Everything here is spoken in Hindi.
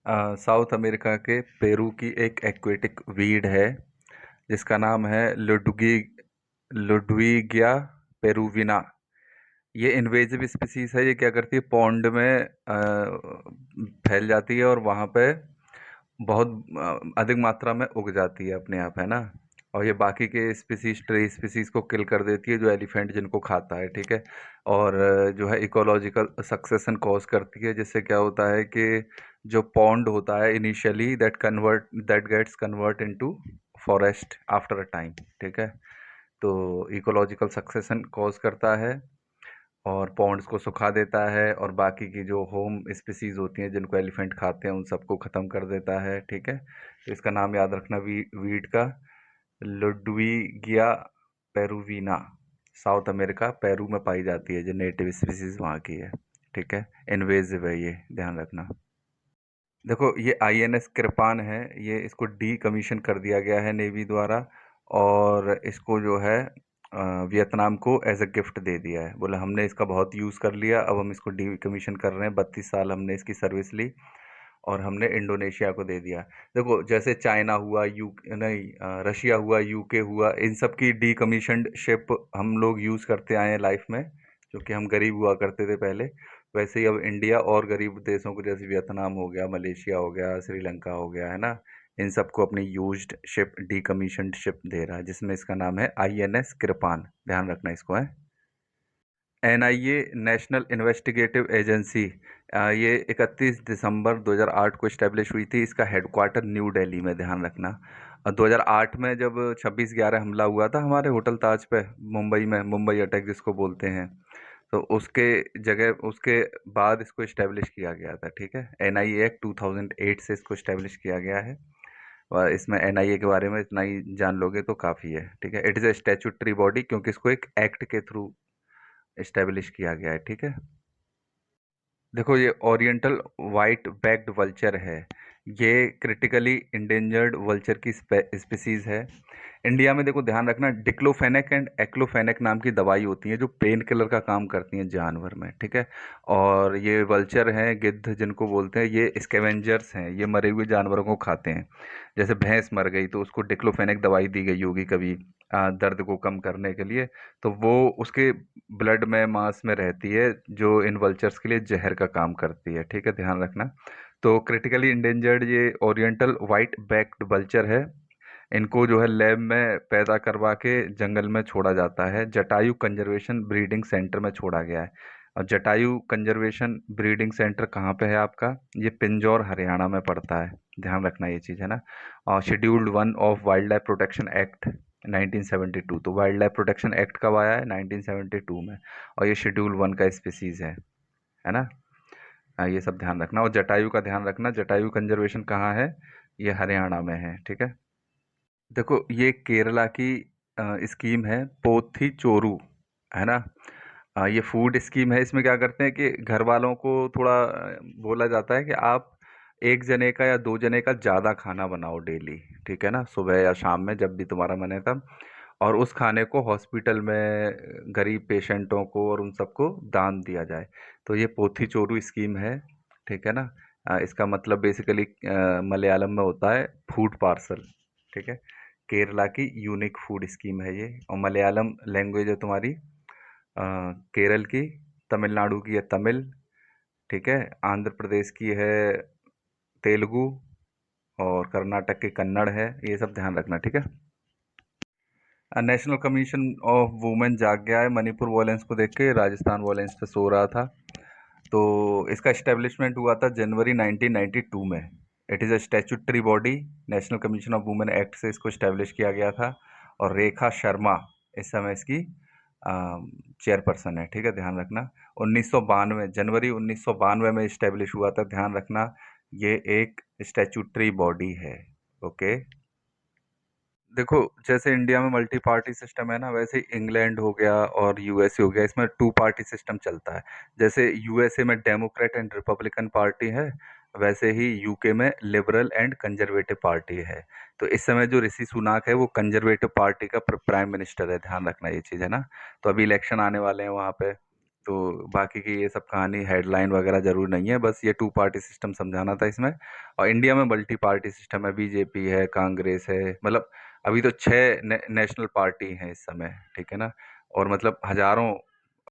साउथ अमेरिका के पेरू की एक एक्वेटिक वीड है जिसका नाम है लुडविगिया पेरुविना। ये इन्वेजिव स्पीसीज है। ये क्या करती है, पौंड में फैल जाती है और वहाँ पे बहुत अधिक मात्रा में उग जाती है अपने आप, है ना। और ये बाकी के स्पीसीज, ट्री स्पीसीज को किल कर देती है, जो एलिफेंट जिनको खाता है, ठीक है। और जो है इकोलॉजिकल सक्सेशन कॉज करती है, जिससे क्या होता है कि जो पॉन्ड होता है initially that gets convert into forest after a time, ठीक है। तो इकोलॉजिकल सक्सेशन कॉज करता है और पॉन्ड्स को सुखा देता है और बाकी की जो होम स्पीसीज होती हैं जिनको एलिफेंट खाते हैं उन सबको ख़त्म कर देता है, ठीक है। तो इसका नाम याद रखना, वीड का लुडविगिया पेरुविना। साउथ अमेरिका पेरू में पाई जाती है, जो नेटिव स्पीसीज वहाँ की है, ठीक है। इन्वेजिव है, ये ध्यान रखना। देखो, ये आईएनएस कृपान है। ये इसको डी कमीशन कर दिया गया है नेवी द्वारा, और इसको जो है वियतनाम को एज अ गिफ्ट दे दिया है। बोले हमने इसका बहुत यूज़ कर लिया, अब हम इसको डी कमीशन कर रहे हैं। 32 साल हमने इसकी सर्विस ली और हमने इंडोनेशिया को दे दिया। देखो, जैसे चाइना हुआ, यू नहीं रशिया हुआ, यूके हुआ, इन सब की डी कमीशनड शिप हम लोग यूज़ करते आए हैं लाइफ में, क्योंकि हम गरीब हुआ करते थे पहले। वैसे ही अब इंडिया और गरीब देशों को, जैसे वियतनाम हो गया, मलेशिया हो गया, श्रीलंका हो गया, है ना, इन सबको अपनी यूज्ड शिप, डीकमीशन्ड शिप दे रहा है, जिसमें इसका नाम है आईएनएस कृपान। ध्यान रखना इसको है। एनआईए, नेशनल इन्वेस्टिगेटिव एजेंसी, ये 31 दिसंबर 2008 को इस्टेब्लिश हुई थी। इसका हेडक्वार्टर न्यू दिल्ली में, ध्यान रखना। 2008 में जब 26/11 हमला हुआ था हमारे होटल ताज पे, मुंबई में, मुंबई अटैक जिसको बोलते हैं, तो उसके बाद इसको इस्टेब्लिश किया गया था, ठीक है। एनआईए एक्ट 2008 से इसको इस्टेब्लिश किया गया है। और इसमें एनआईए के बारे में इतना ही जान लोगे तो काफ़ी है, ठीक है। It is a statutory body, क्योंकि इसको एक एक्ट के थ्रू इस्टेब्लिश किया गया है, ठीक है। देखो, ये ओरिएंटल वाइट बैक्ड वल्चर है। ये क्रिटिकली इंडेंजर्ड वल्चर की स्पीसीज है। इंडिया में देखो, ध्यान रखना, डिक्लोफेनेक एंड एक्लोफेनेक नाम की दवाई होती है जो पेन किलर का काम करती हैं जानवर में, ठीक है। और ये वल्चर हैं, गिद्ध जिनको बोलते हैं, ये स्कैवेंजर्स हैं। ये मरे हुए जानवरों को खाते हैं। जैसे भैंस मर गई तो उसको डिक्लोफेनेक दवाई दी गई होगी कभी, दर्द को कम करने के लिए। तो वो उसके ब्लड में, मांस में रहती है, जो इन वल्चर्स के लिए जहर का काम करती है, ठीक है, ध्यान रखना। तो क्रिटिकली इंडेंजर्ड ये ओरिएंटल वाइट बैक्ड वल्चर है। इनको जो है लैब में पैदा करवा के जंगल में छोड़ा जाता है। जटायु कंजर्वेशन ब्रीडिंग सेंटर में छोड़ा गया है। और जटायु कंजर्वेशन ब्रीडिंग सेंटर कहाँ पे है आपका? ये पिंजौर हरियाणा में पड़ता है। ध्यान रखना ये चीज़, है ना। और scheduled 1 of wild life protection act 1972। तो वाइल्ड लाइफ प्रोटेक्शन एक्ट कब आया है? 1972 में। और ये शेड्यूल 1 का स्पीसीज है ना। ये सब ध्यान रखना। और जटायु का ध्यान रखना, जटायु कंजर्वेशन कहाँ है? ये हरियाणा में है, ठीक है। देखो, ये केरला की स्कीम है, पोथी चोरू, है ना। ये फूड स्कीम है। इसमें क्या करते हैं कि घर वालों को थोड़ा बोला जाता है कि आप एक जने का या दो जने का ज़्यादा खाना बनाओ डेली, ठीक है ना, सुबह या शाम में जब भी तुम्हारा मन है तब। और उस खाने को हॉस्पिटल में गरीब पेशेंटों को और उन सबको दान दिया जाए। तो ये पोथी चोरू स्कीम है, ठीक है ना। इसका मतलब बेसिकली मलयालम में होता है फूड पार्सल, ठीक है। केरला की यूनिक फूड स्कीम है ये। और मलयालम लैंग्वेज है तुम्हारी, केरल की, तमिलनाडु की है तमिल, ठीक है, आंध्र प्रदेश की है तेलुगु, और कर्नाटक की कन्नड़ है। ये सब ध्यान रखना, ठीक है। नेशनल कमीशन ऑफ वुमेन जाग गया है मणिपुर वॉयलेंस को देख के, राजस्थान वॉयलेंस पे सो रहा था। तो इसका इस्टेब्लिशमेंट हुआ था जनवरी 1992 में। It is a statutory body. National commission of women act से इसको इस्टेब्लिश किया गया था। और रेखा शर्मा इस समय इसकी चेयरपर्सन है, ठीक है, ध्यान रखना। 1992, जनवरी 1992 में इस्टेब्लिश हुआ था, ध्यान रखना। ये एक स्टैट्यूटरी बॉडी है, ओके। देखो, जैसे इंडिया में मल्टी पार्टी सिस्टम है ना, वैसे ही इंग्लैंड हो गया और यूएसए हो गया, इसमें टू पार्टी सिस्टम चलता है। जैसे यूएसए में डेमोक्रेट एंड रिपब्लिकन पार्टी है, वैसे ही यूके में लिबरल एंड कंजर्वेटिव पार्टी है। तो इस समय जो ऋषि सुनाक है वो कंजर्वेटिव पार्टी का प्राइम मिनिस्टर है, ध्यान रखना ये चीज़, है ना। तो अभी इलेक्शन आने वाले हैं वहाँ पे। तो बाकी की ये सब कहानी हेडलाइन वगैरह जरूर नहीं है, बस ये टू पार्टी सिस्टम समझाना था इसमें। और इंडिया में मल्टी पार्टी सिस्टम है, बीजेपी है, कांग्रेस है, मतलब अभी तो 6 नेशनल पार्टी हैं इस समय, ठीक है ना। और मतलब हजारों